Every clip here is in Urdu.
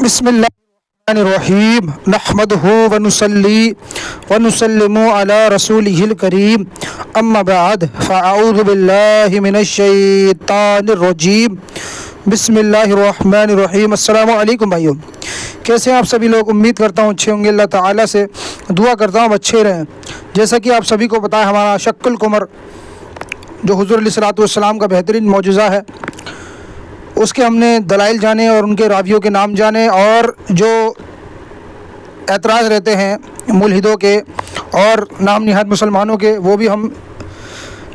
بسم اللہ الرحمن الرحیم نحمدہ ونصلی ونسلم علی رسولہ الکریم اما بعد فاعوذ باللہ من الشیطان الرجیم بسم اللہ الرحمن الرحیم۔ السلام علیکم بھائیوں، کیسے ہیں آپ سبھی لوگ؟ امید کرتا ہوں اچھے ہوں گے۔ اللہ تعالیٰ سے دعا کرتا ہوں اچھے رہیں۔ جیسا کہ آپ سبھی کو پتہ ہے، ہمارا شق القمر جو حضور علیہ الصلوۃ والسلام کا بہترین معجزہ ہے، اس کے ہم نے دلائل جانے اور ان کے راویوں کے نام جانے، اور جو اعتراض رہتے ہیں ملحدوں کے اور نام نہاد مسلمانوں کے، وہ بھی ہم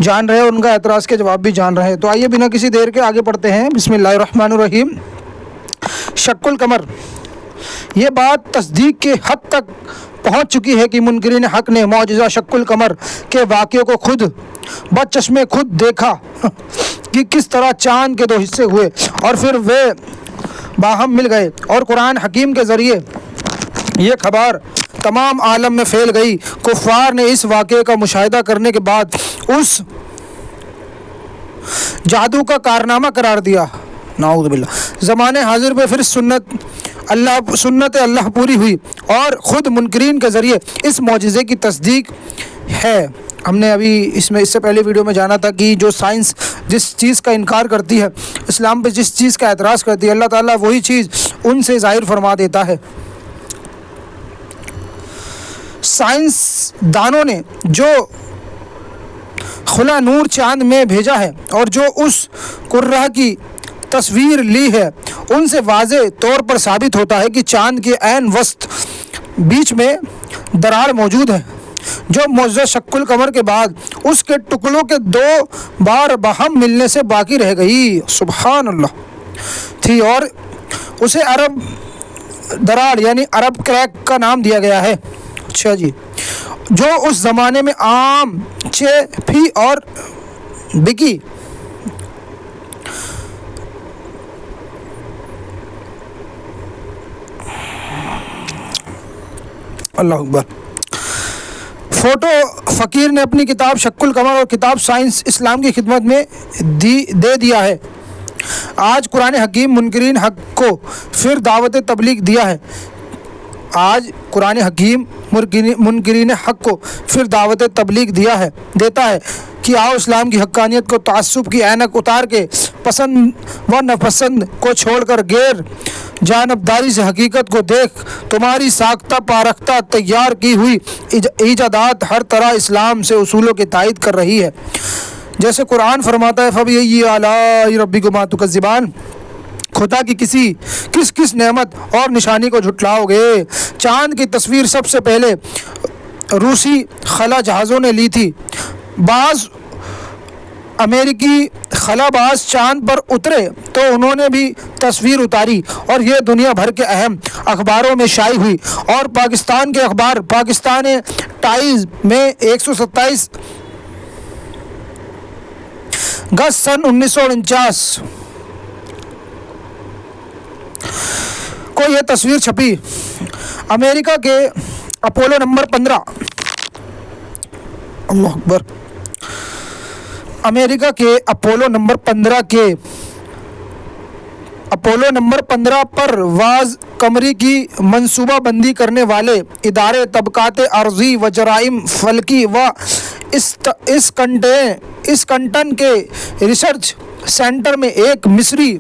جان رہے ہیں، اور ان کا اعتراض کے جواب بھی جان رہے ہیں۔ تو آئیے بنا کسی دیر کے آگے پڑھتے ہیں۔ بسم اللہ الرحمن الرحیم۔ شق القمر، یہ بات تصدیق کے حد تک پہنچ چکی ہے کہ منکرین حق نے معجزہ شق القمر کے واقعے کو خود بچشمے خود دیکھا کہ کس طرح چاند کے دو حصے ہوئے اور پھر وہ باہم مل گئے، اور قرآن حکیم کے ذریعے یہ خبر تمام عالم میں پھیل گئی۔ کفار نے اس واقعے کا مشاہدہ کرنے کے بعد اس جادو کا کارنامہ قرار دیا۔ نعوذ باللہ۔ زمانے حاضر میں پھر سنت اللہ پوری ہوئی، اور خود منکرین کے ذریعے اس معجزے کی تصدیق ہے۔ ہم نے ابھی اس سے پہلے ویڈیو میں جانا تھا کہ جو سائنس جس چیز کا انکار کرتی ہے، اسلام پہ جس چیز کا اعتراض کرتی ہے، اللہ تعالیٰ وہی چیز ان سے ظاہر فرما دیتا ہے۔ سائنس دانوں نے جو خلا نور چاند میں بھیجا ہے اور جو اس قرہ کی تصویر لی ہے، ان سے واضح طور پر ثابت ہوتا ہے کہ چاند کے عین وسط بیچ میں دراڑ موجود ہے، جو معجزہ شق القمر کے بعد اس کے ٹکڑوں کے دو بار باہم ملنے سے باقی رہ گئی، سبحان اللہ، تھی، اور اسے عرب دراڑ یعنی عرب کریک کا نام دیا گیا ہے۔ اچھا جی، جو اس زمانے میں عام پھی اور بکی اللہ اکبر۔ فوٹو فقیر نے اپنی کتاب شق القمر اور کتاب سائنس اسلام کی خدمت میں دے دیا ہے۔ آج قرآن حکیم منکرین حق کو پھر دعوت تبلیغ دیا ہے۔ آج قرآن حکیم منکرین حق کو پھر دعوت تبلیغ دیتا ہے کہ آؤ اسلام کی حقانیت کو تعصب کی عینک اتار کے پسند و ناپسند کو چھوڑ کر غیر جانبداری سے حقیقت کو دیکھ، تمہاری ساختہ پارختہ تیار کی ہوئی ایجادات ہر طرح اسلام سے اصولوں کی تائید کر رہی ہے۔ جیسے قرآن فرماتا ہے فَبِأَيِّ آلَاءِ رَبِّكُمَا تُكَذِّبَانِ، خدا کی کس نعمت اور نشانی کو جھٹلاؤ گے۔ چاند کی تصویر سب سے پہلے روسی خلا جہازوں نے لی تھی۔ بعض امریکی خلا باز چاند پر اترے تو انہوں نے بھی تصویر اتاری، اور یہ دنیا بھر کے اہم اخباروں میں شائع ہوئی، اور پاکستان کے اخبار پاکستان ٹائمز میں 127 اگست سن 1949 کو یہ تصویر چھپی۔ امریکہ کے اپولو نمبر 15 اللہ اکبر، امریکہ کے اپولو نمبر 15 پر واز قمری کی منصوبہ بندی کرنے والے ادارے طبقات ارضی و جرائم فلکی و اسکنٹن کے ریسرچ سینٹر میں ایک مصری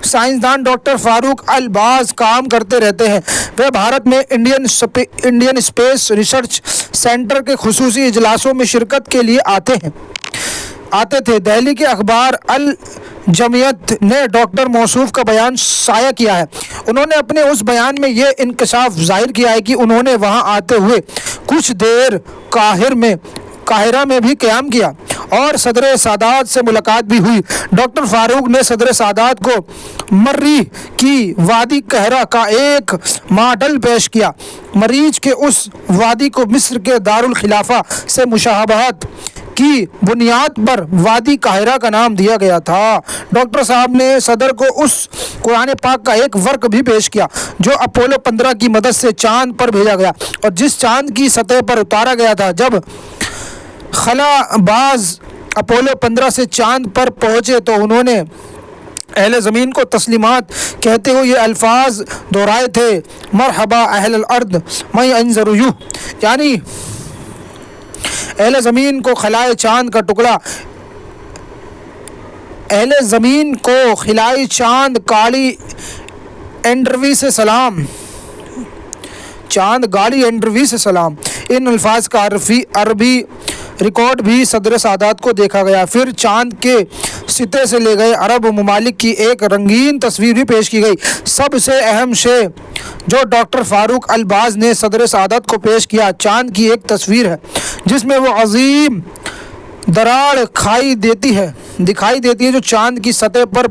سائنسدان ڈاکٹر فاروق الباز کام کرتے رہتے ہیں۔ وہ بھارت میں انڈین اسپیس ریسرچ سینٹر کے خصوصی اجلاسوں میں شرکت کے لیے آتے تھے۔ دہلی کے اخبار الجمعیت نے ڈاکٹر موصوف کا بیان شائع کیا ہے۔ انہوں نے اپنے اس بیان میں یہ انکشاف ظاہر کیا ہے کہ انہوں نے وہاں آتے ہوئے کچھ دیر قاہرہ میں بھی قیام کیا اور صدر سادات سے ملاقات بھی ہوئی۔ ڈاکٹر فاروق نے صدر سادات کو مریخ کی وادی قاہرہ کا ایک ماڈل پیش کیا۔ مریخ کے اس وادی کو مصر کے دارالخلافہ سے مشابہت کی بنیاد پر وادی قاہرہ کا نام دیا گیا تھا۔ ڈاکٹر صاحب نے صدر کو اس قرآن پاک کا ایک ورق بھی پیش کیا جو اپولو 15 کی مدد سے چاند پر بھیجا گیا اور جس چاند کی سطح پر اتارا گیا تھا۔ جب خلا باز اپولو 15 سے چاند پر پہنچے تو انہوں نے اہل زمین کو تسلیمات کہتے ہوئے یہ الفاظ دہرائے تھے، مرحبا اہل الارض میں انظر یو، یعنی اہل زمین کو خلائے چاند کا ٹکڑا، اہل زمین کو خلائے چاند گاڑی اینڈروی سے سلام، چاند گاڑی اینڈروی سے سلام۔ ان الفاظ کا عربی ریکارڈ بھی صدر سادات کو دیکھا گیا۔ پھر چاند کے سطح سے لے گئے عرب ممالک کی ایک رنگین تصویر بھی پیش کی گئی۔ سب سے اہم شے جو ڈاکٹر فاروق الباز نے صدر سادات کو پیش کیا چاند کی ایک تصویر ہے جس میں وہ عظیم دراڑ دکھائی دیتی ہے جو چاند کی سطح پر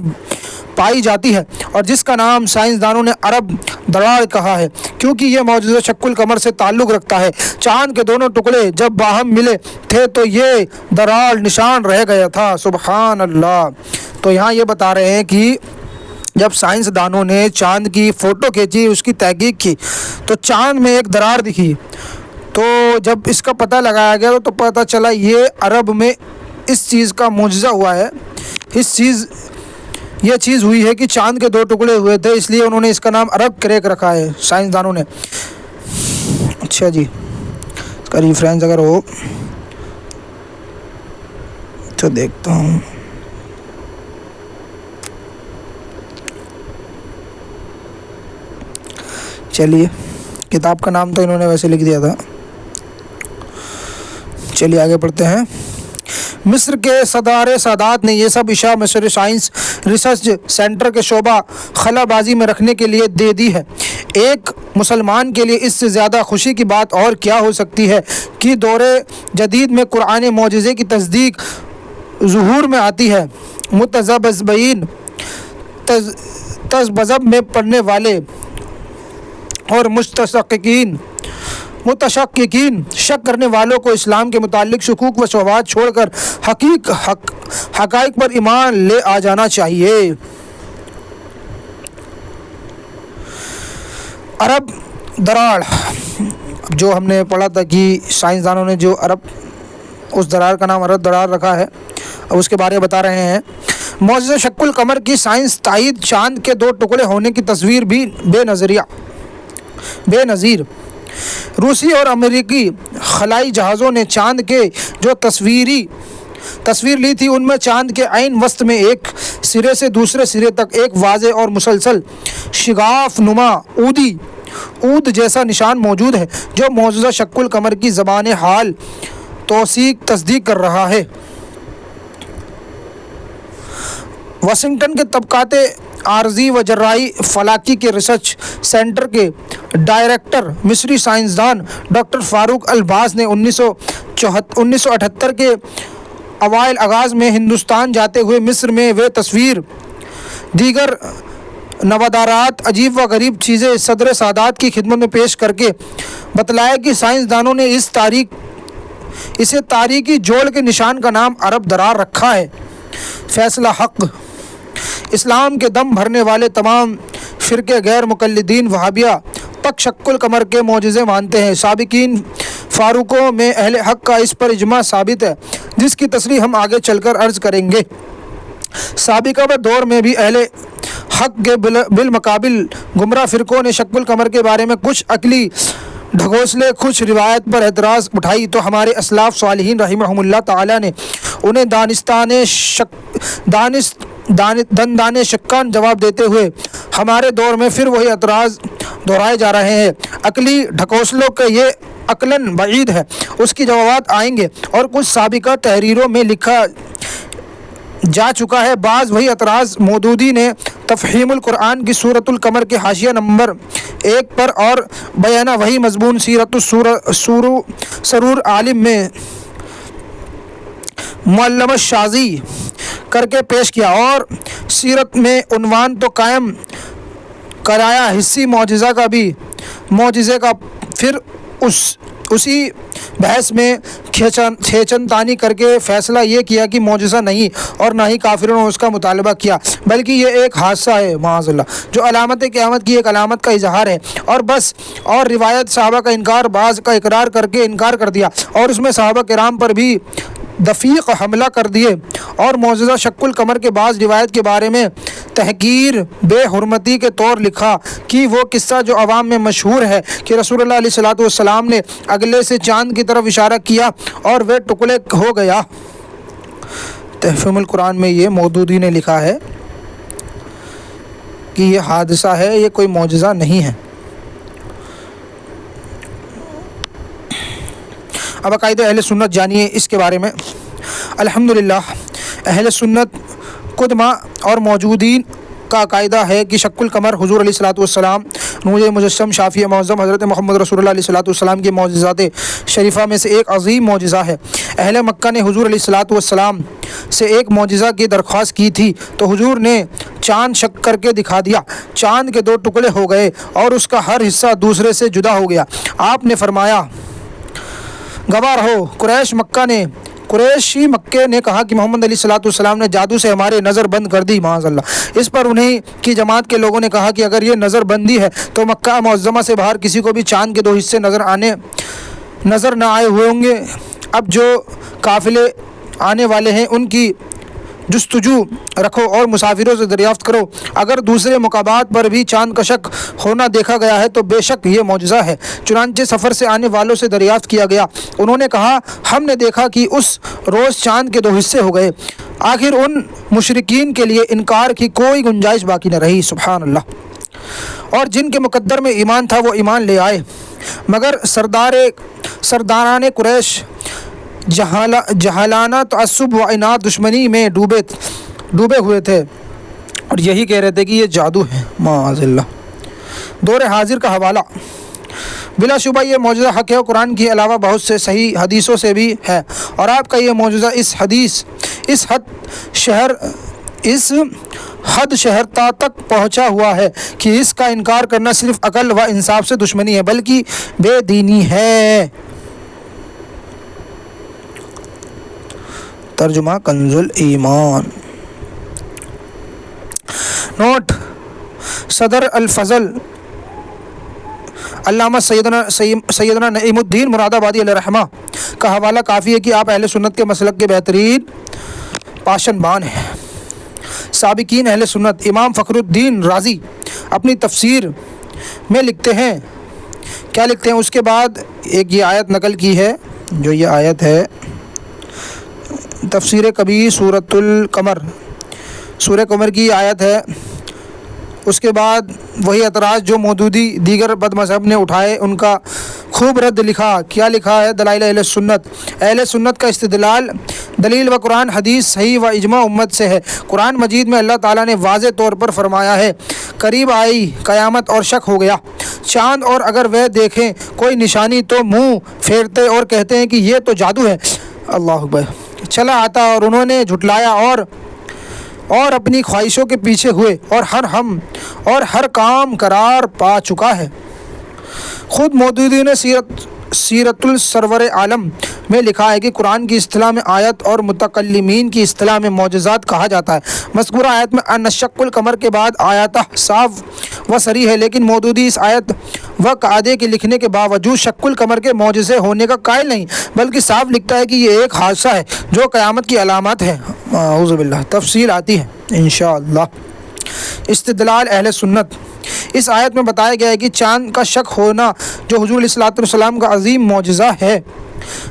پائی جاتی ہے اور جس کا نام سائنسدانوں نے عرب دراڑ کہا ہے کیونکہ یہ معجزہ شق القمر سے تعلق رکھتا ہے۔ چاند کے دونوں ٹکڑے جب باہم ملے تھے تو یہ دراڑ نشان رہ گیا تھا۔ سبحان اللہ۔ تو یہاں یہ بتا رہے ہیں کہ جب سائنسدانوں نے چاند کی فوٹو کھینچی، اس کی تحقیق کی تو چاند میں ایک دراڑ دکھی، تو جب اس کا پتہ لگایا گیا تو پتہ چلا یہ عرب میں اس چیز کا معجزہ ہوا ہے، یہ چیز ہوئی ہے کہ چاند کے دو ٹکڑے ہوئے تھے، اس لیے انہوں نے اس کا نام عرب کریک رکھا ہے سائنسدانوں نے۔ اچھا جی، اس کا ریفرنس اگر ہو تو دیکھتا ہوں۔ چلیے، کتاب کا نام تو انہوں نے ویسے لکھ دیا تھا، چلیے آگے پڑھتے ہیں۔ مصر کے صدر سادات نے یہ سب اشیاء مصر سائنس ریسرچ سینٹر کے شعبہ خلا بازی میں رکھنے کے لیے دے دی ہے۔ ایک مسلمان کے لیے اس سے زیادہ خوشی کی بات اور کیا ہو سکتی ہے کہ دور جدید میں قرآن معجزے کی تصدیق ظہور میں آتی ہے۔ متذبذبین، تذبذب میں پڑنے والے اور متشککین شک کرنے والوں کو اسلام کے متعلق شکوک و شبہات چھوڑ کر حقائق پر ایمان لے آ جانا چاہیے۔ عرب دراڑ، جو ہم نے پڑھا تھا کہ سائنسدانوں نے جو اس دراڑ کا نام عرب دراڑ رکھا ہے، اب اس کے بارے میں بتا رہے ہیں۔ معجزہ شق القمر کی سائنس تائید، چاند کے دو ٹکڑے ہونے کی تصویر بھی بے نظیر۔ روسی اور امریکی خلائی جہازوں نے چاند کے جو تصویر لی تھی ان میں چاند کے عین وسط میں ایک سرے سے دوسرے سرے تک ایک واضح اور مسلسل شگاف نما اود جیسا نشان موجود ہے جو معجزہ شق القمر کی زبان حال تصدیق کر رہا ہے۔ واشنگٹن کے طبقات عارضی و جرائی فلکی کے ریسرچ سینٹر کے ڈائریکٹر مصری سائنسدان ڈاکٹر فاروق الباز نے 1978 کے اوائل آغاز میں ہندوستان جاتے ہوئے مصر میں وہ تصویر دیگر نوادرات عجیب و غریب چیزیں صدر سادات کی خدمت میں پیش کر کے بتلایا کہ سائنسدانوں نے اسے تاریخی جوڑ کے نشان کا نام عرب دراڑ رکھا ہے۔ فیصلہ حق، اسلام کے دم بھرنے والے تمام فرقے غیر مقلدین وہابیہ تک شق القمر کے معجزے مانتے ہیں۔ سابقین فاروقوں میں اہل حق کا اس پر اجماع ثابت ہے جس کی تصریح ہم آگے چل کر عرض کریں گے۔ سابقہ دور میں بھی اہل حق کے بالمقابل گمراہ فرقوں نے شق القمر کے بارے میں کچھ عقلی ڈھگوسلے، کچھ روایت پر اعتراض اٹھائی تو ہمارے اسلاف صالحین رحمہم اللہ تعالی نے انہیں دندانے شکان جواب دیتے ہوئے ہمارے دور میں پھر وہی اعتراض دہرائے جا رہے ہیں۔ عقلی ڈھکوسلوں کے یہ عقلاً بعید ہے، اس کی جوابات آئیں گے اور کچھ سابقہ تحریروں میں لکھا جا چکا ہے۔ بعض وہی اعتراض مودودی نے تفہیم القرآن کی سورۃ القمر کے حاشیہ نمبر 1 پر اور بیانہ وہی مضمون سیرت سرور عالم میں معلم شازی کر کے پیش کیا اور سیرت میں عنوان تو قائم کرایا حصی معجزے کا پھر اسی بحث میں کھینچن تانی کر کے فیصلہ یہ کیا کہ معجزہ نہیں اور نہ ہی کافروں نے اس کا مطالبہ کیا بلکہ یہ ایک حادثہ ہے معاذ اللہ جو علامت قیامت کی ایک علامت کا اظہار ہے اور بس، اور روایت صحابہ کا انکار بعض کا اقرار کر کے انکار کر دیا اور اس میں صحابہ کرام پر بھی دفیق حملہ کر دیے اور معجزہ شق القمر کے بعض روایت کے بارے میں تحقیر بے حرمتی کے طور لکھا کہ وہ قصہ جو عوام میں مشہور ہے کہ رسول اللہ علیہ الصلوۃ والسلام نے اگلے سے چاند کی طرف اشارہ کیا اور وہ ٹکڑے ہو گیا۔ تحفظ القرآن میں یہ مودودی نے لکھا ہے کہ یہ حادثہ ہے، یہ کوئی معجزہ نہیں ہے۔ اب عقائد اہل سنت جانیے اس کے بارے میں۔ الحمدللہ اہل سنت قدمہ اور موجودین کا عقائدہ ہے کہ شق القمر حضور علیہ الصلوۃ والسلام، نور مجسم، شافی معظم حضرت محمد رسول اللہ علیہ الصلوۃ والسلام کے معجزات شریفہ میں سے ایک عظیم معجزہ ہے۔ اہل مکہ نے حضور علیہ الصلوۃ والسلام سے ایک معجزہ کی درخواست کی تھی تو حضور نے چاند شق کر کے دکھا دیا، چاند کے دو ٹکڑے ہو گئے اور اس کا ہر حصہ دوسرے سے جدا ہو گیا۔ آپ نے فرمایا، گواہ رہو قریشی مکے نے کہا کہ محمد علیہ الصلوۃ والسلام نے جادو سے ہمارے نظر بند کر دی، معاذ اللہ۔ اس پر انہیں کی جماعت کے لوگوں نے کہا کہ اگر یہ نظر بندی ہے تو مکہ معظمہ سے باہر کسی کو بھی چاند کے دو حصے نظر نہ آئے ہوئے ہوں گے۔ اب جو قافلے آنے والے ہیں ان کی جستجو رکھو اور مسافروں سے دریافت کرو، اگر دوسرے مقامات پر بھی چاند کا شق ہونا دیکھا گیا ہے تو بے شک یہ معجزہ ہے۔ چنانچہ سفر سے آنے والوں سے دریافت کیا گیا، انہوں نے کہا ہم نے دیکھا کہ اس روز چاند کے دو حصے ہو گئے۔ آخر ان مشرکین کے لیے انکار کی کوئی گنجائش باقی نہ رہی، سبحان اللہ، اور جن کے مقدر میں ایمان تھا وہ ایمان لے آئے، مگر سرداران قریش جہالانہ تعصب و عناد دشمنی میں ڈوبے ہوئے تھے اور یہی کہہ رہے تھے کہ یہ جادو ہے، معاذ اللہ۔ دور حاضر کا حوالہ، بلا شبہ یہ معجزہ حق ہے، قرآن کے علاوہ بہت سے صحیح حدیثوں سے بھی ہے، اور آپ کا یہ معجزہ اس حد شہرتا تک پہنچا ہوا ہے کہ اس کا انکار کرنا صرف عقل و انصاف سے دشمنی ہے بلکہ بے دینی ہے۔ ترجمہ کنز الایمان۔ نوٹ: صدر الفضل علامہ سیدنا نعیم الدین مراد آبادی علیہ رحمہ کا حوالہ کافی ہے کہ آپ اہل سنت کے مسلک کے بہترین پاشن بان ہیں۔ سابقین اہل سنت امام فخر الدین رازی اپنی تفسیر میں لکھتے ہیں، کیا لکھتے ہیں؟ اس کے بعد ایک یہ آیت نقل کی ہے، جو یہ آیت ہے تفسیر کبیر سورۃ القمر، سورہ قمر کی آیت ہے۔ اس کے بعد وہی اعتراض جو مودودی دیگر بد مذہب نے اٹھائے ان کا خوب رد لکھا۔ کیا لکھا ہے؟ دلائل اہل سنت کا استدلال دلیل و قرآن حدیث صحیح و اجماع امت سے ہے۔ قرآن مجید میں اللہ تعالیٰ نے واضح طور پر فرمایا ہے، قریب آئی قیامت اور شک ہو گیا چاند، اور اگر وہ دیکھیں کوئی نشانی تو منہ پھیرتے اور کہتے ہیں کہ یہ تو جادو ہے۔ اللہ اکبر۔ چلا آتا اور انہوں نے جھٹلایا اور اپنی خواہشوں کے پیچھے ہوئے اور ہر کام قرار پا چکا ہے۔ خود مودودی نے سیرت السرور عالم میں لکھا ہے کہ قرآن کی اصطلاح میں آیت اور متکلمین کی اصطلاح میں معجزات کہا جاتا ہے۔ مذکورہ آیت میں انشق القمر کے بعد آیاتہ صاف و صریح ہے، لیکن مودودی اس آیت و قاعدے کے لکھنے کے باوجود شق القمر کے معجزے ہونے کا قائل نہیں، بلکہ صاف لکھتا ہے کہ یہ ایک حادثہ ہے جو قیامت کی علامات ہے۔ اعوذ باللہ۔ تفصیل آتی ہے انشاءاللہ۔ استدلال اہل سنت، اس آیت میں بتایا گیا ہے کہ چاند کا شق ہونا جو حضور علیہ الصلوۃ والسلام کا عظیم معجزہ ہے،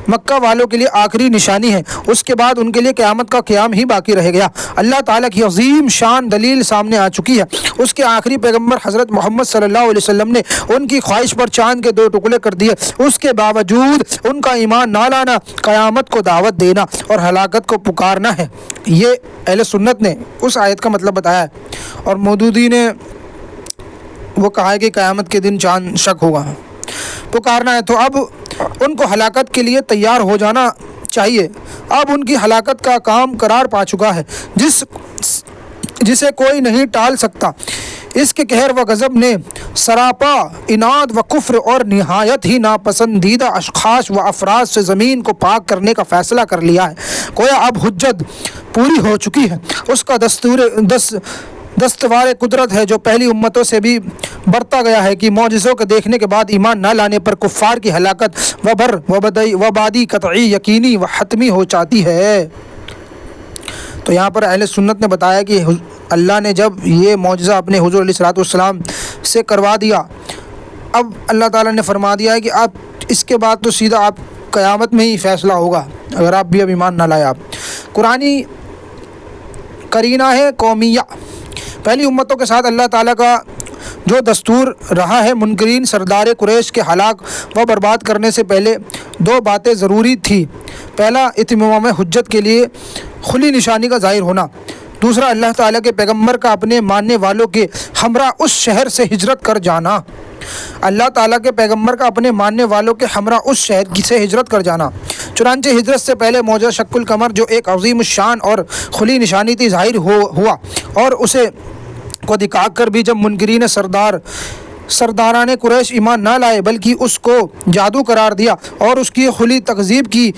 مکہ والوں کے لیے آخری نشانی ہے، اس کے بعد ان کے لیے قیامت کا قیام ہی باقی رہ گیا۔ اللہ تعالیٰ کی عظیم شان دلیل سامنے آ چکی ہے، اس کے آخری پیغمبر حضرت محمد صلی اللہ علیہ وسلم نے ان کی خواہش پر چاند کے دو ٹکڑے کر دیے، اس کے باوجود ان کا ایمان نہ لانا قیامت کو دعوت دینا اور ہلاکت کو پکارنا ہے۔ یہ اہل سنت نے اس آیت کا مطلب بتایا ہے، اور مودودی نے وہ کہا ہے کہ قیامت کے دن چاند شق ہوگا، پکارنا ہے، تو اب ان کو ہلاکت کے لیے تیار ہو جانا چاہیے۔ اب ان کی ہلاکت کا کام قرار پا چکا ہے جسے کوئی نہیں ٹال سکتا۔ اس کے قہر و غضب نے سراپا عناد و کفر اور نہایت ہی ناپسندیدہ اشخاص و افراد سے زمین کو پاک کرنے کا فیصلہ کر لیا ہے۔ گویا اب حجت پوری ہو چکی ہے، اس کا دستور قدرت ہے جو پہلی امتوں سے بھی بڑھتا گیا ہے کہ معجزوں کے دیکھنے کے بعد ایمان نہ لانے پر کفار کی ہلاکت وبادی قطعی یقینی و حتمی ہو جاتی ہے۔ تو یہاں پر اہل سنت نے بتایا کہ اللہ نے جب یہ معجزہ اپنے حضور علیہ الصلوۃ والسلام سے کروا دیا، اب اللہ تعالیٰ نے فرما دیا ہے کہ آپ اس کے بعد تو سیدھا آپ قیامت میں ہی فیصلہ ہوگا اگر آپ بھی اب ایمان نہ لائے۔ آپ قرآنی قرینہ ہے قومیہ، پہلی امتوں کے ساتھ اللہ تعالیٰ کا جو دستور رہا ہے، منکرین سردار قریش کے ہلاک و برباد کرنے سے پہلے دو باتیں ضروری تھی۔ پہلا، اتمام حجت کے لیے کھلی نشانی کا ظاہر ہونا، دوسرا اللہ تعالیٰ کے پیغمبر کا اپنے ماننے والوں کے ہمراہ اس شہر سے ہجرت کر جانا۔ اللہ تعالیٰ کے پیغمبر کا اپنے ماننے والوں کے ہمراہ اس شہر سے ہجرت کر جانا۔ چنانچہ ہجرت سے پہلے معجزہ شق القمر جو ایک عظیم الشان اور کھلی نشانی تھی ظاہر ہوا، اور اسے کو دکھا کر بھی جب منکرین سرداران قریش ایمان نہ لائے بلکہ اس کو جادو قرار دیا اور اس کی کھلی تکذیب کی،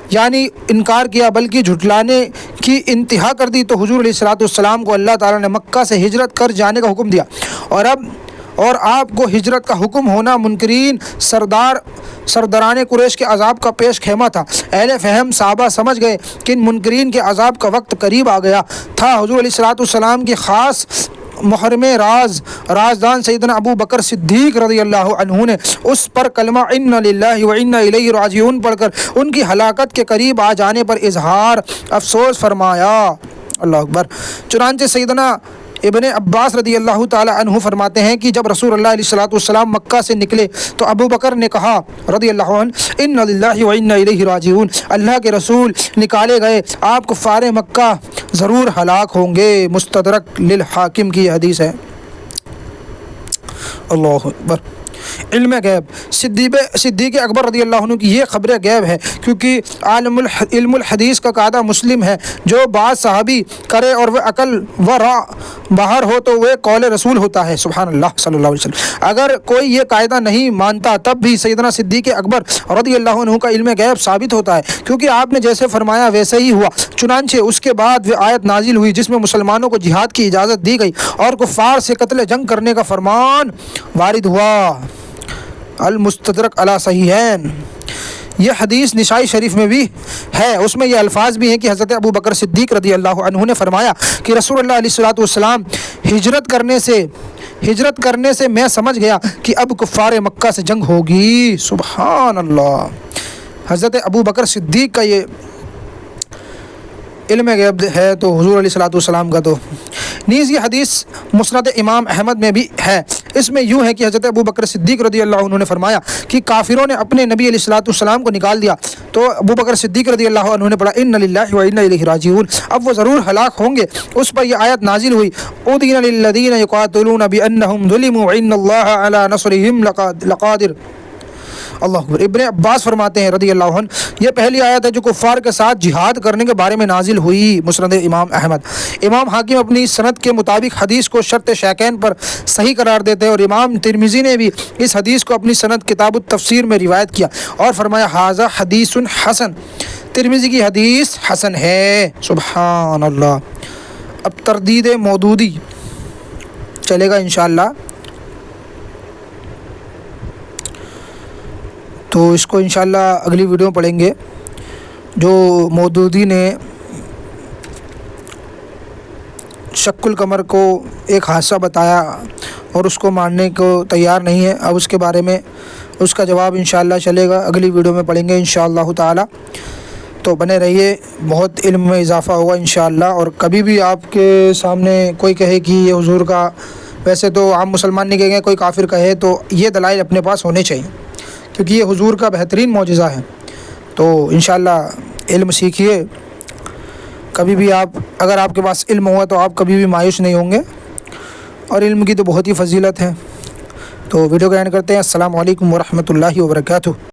یعنی انکار کیا بلکہ جھٹلانے کی انتہا کر دی، تو حضور علیہ الصلوۃ والسلام کو اللہ تعالیٰ نے مکہ سے ہجرت کر جانے کا حکم دیا، اور آپ کو ہجرت کا حکم ہونا منکرین سرداران قریش کے عذاب کا پیش خیمہ تھا۔ اہل فہم صحابہ سمجھ گئے کہ ان منکرین کے عذاب کا وقت قریب آ گیا تھا۔ حضور علیہ الصلوۃ والسلام کی خاص محرم رازدان سیدنا ابو بکر صدیق رضی اللہ عنہ نے اس پر کلمہ انا للہ و انا الیہ راجعون پڑھ کر ان کی ہلاکت کے قریب آ جانے پر اظہار افسوس فرمایا۔ اللہ اکبر۔ چنانچہ سیدنا ابن عباس رضی اللہ تعالی عنہ فرماتے ہیں کہ جب رسول اللہ علیہ الصلوۃ والسلام مکہ سے نکلے تو ابو بکر نے کہا رضی اللہ عنہ، انا للہ و انا الیہ راجعون، اللہ کے رسول نکالے گئے، آپ کفار مکہ ضرور ہلاک ہوں گے۔ مستدرک للحاکم کی حدیث ہے۔ اللہ اکبر۔ علم غیب، صدیق اکبر رضی اللہ عنہ کی یہ خبر غیب ہے، کیونکہ علم الحدیث کا قاعدہ مسلم ہے، جو بات صحابی کرے اور وہ عقل و را باہر ہو تو وہ قول رسول ہوتا ہے۔ سبحان اللہ صلی اللہ علیہ وسلم۔ اگر کوئی یہ قاعدہ نہیں مانتا تب بھی سیدنا صدیق اکبر رضی اللہ عنہ کا علم غیب ثابت ہوتا ہے، کیونکہ آپ نے جیسے فرمایا ویسے ہی ہوا۔ چنانچہ اس کے بعد وہ آیت نازل ہوئی جس میں مسلمانوں کو جہاد کی اجازت دی گئی اور کفار سے قتل جنگ کرنے کا فرمان وارد ہوا۔ المستدرک علی صحیحین، یہ حدیث نسائی شریف میں بھی ہے، اس میں یہ الفاظ بھی ہیں کہ حضرت ابو بکر صدیق رضی اللہ عنہ نے فرمایا کہ رسول اللہ علیہ الصلوۃ والسلام ہجرت کرنے سے میں سمجھ گیا کہ اب کفار مکہ سے جنگ ہوگی۔ سبحان اللہ۔ حضرت ابو بکر صدیق کا یہ علم غیب ہے تو حضور علیہ الصلوۃ والسلام کا تو نیز یہ حدیث مسند امام احمد میں بھی ہے۔ اس میں یوں ہے کہ حضرت ابو بکر صدیق رضی اللہ عنہ نے فرمایا کہ کافروں نے اپنے نبی علیہ الصلوۃ والسلام کو نکال دیا، تو ابو بکر صدیق رضی اللہ عنہ نے پڑھا انا للہ و انا الیہ راجعون، اب وہ ضرور ہلاک ہوں گے۔ اس پر یہ آیت نازل ہوئی، اذن للذین یقاتلون بانہم ظلموا وان اللہ علی نصرہم لقادر۔ اللہ اکبر۔ ابن عباس فرماتے ہیں رضی اللہ عنہ، یہ پہلی آیت ہے جو کفار کے ساتھ جہاد کرنے کے بارے میں نازل ہوئی۔ مسند امام احمد۔ امام حاکم اپنی سند کے مطابق حدیث کو شرط شیخین پر صحیح قرار دیتے ہیں، اور امام ترمذی نے بھی اس حدیث کو اپنی سند کتاب التفسیر میں روایت کیا اور فرمایا ھذا حدیث حسن، ترمذی کی حدیث حسن ہے۔ سبحان اللہ۔ اب تردید مودودی چلے گا انشاءاللہ، تو اس کو انشاءاللہ اگلی ویڈیو میں پڑھیں گے۔ جو مودودی نے شق القمر کو ایک حادثہ بتایا اور اس کو ماننے کو تیار نہیں ہے، اب اس کے بارے میں اس کا جواب انشاءاللہ چلے گا، اگلی ویڈیو میں پڑھیں گے انشاءاللہ تعالی۔ تو بنے رہیے، بہت علم میں اضافہ ہوگا انشاءاللہ۔ اور کبھی بھی آپ کے سامنے کوئی کہے کہ یہ حضور کا، ویسے تو عام مسلمان نہیں کہیں گے، کوئی کافر کہے تو یہ دلائل اپنے پاس ہونے چاہیے، کیونکہ یہ حضور کا بہترین معجزہ ہے۔ تو انشاءاللہ علم سیکھیے، کبھی بھی اگر آپ کے پاس علم ہوا تو آپ کبھی بھی مایوس نہیں ہوں گے، اور علم کی تو بہت ہی فضیلت ہے۔ تو ویڈیو کا اینڈ کرتے ہیں۔ السلام علیکم ورحمۃ اللہ وبرکاتہ۔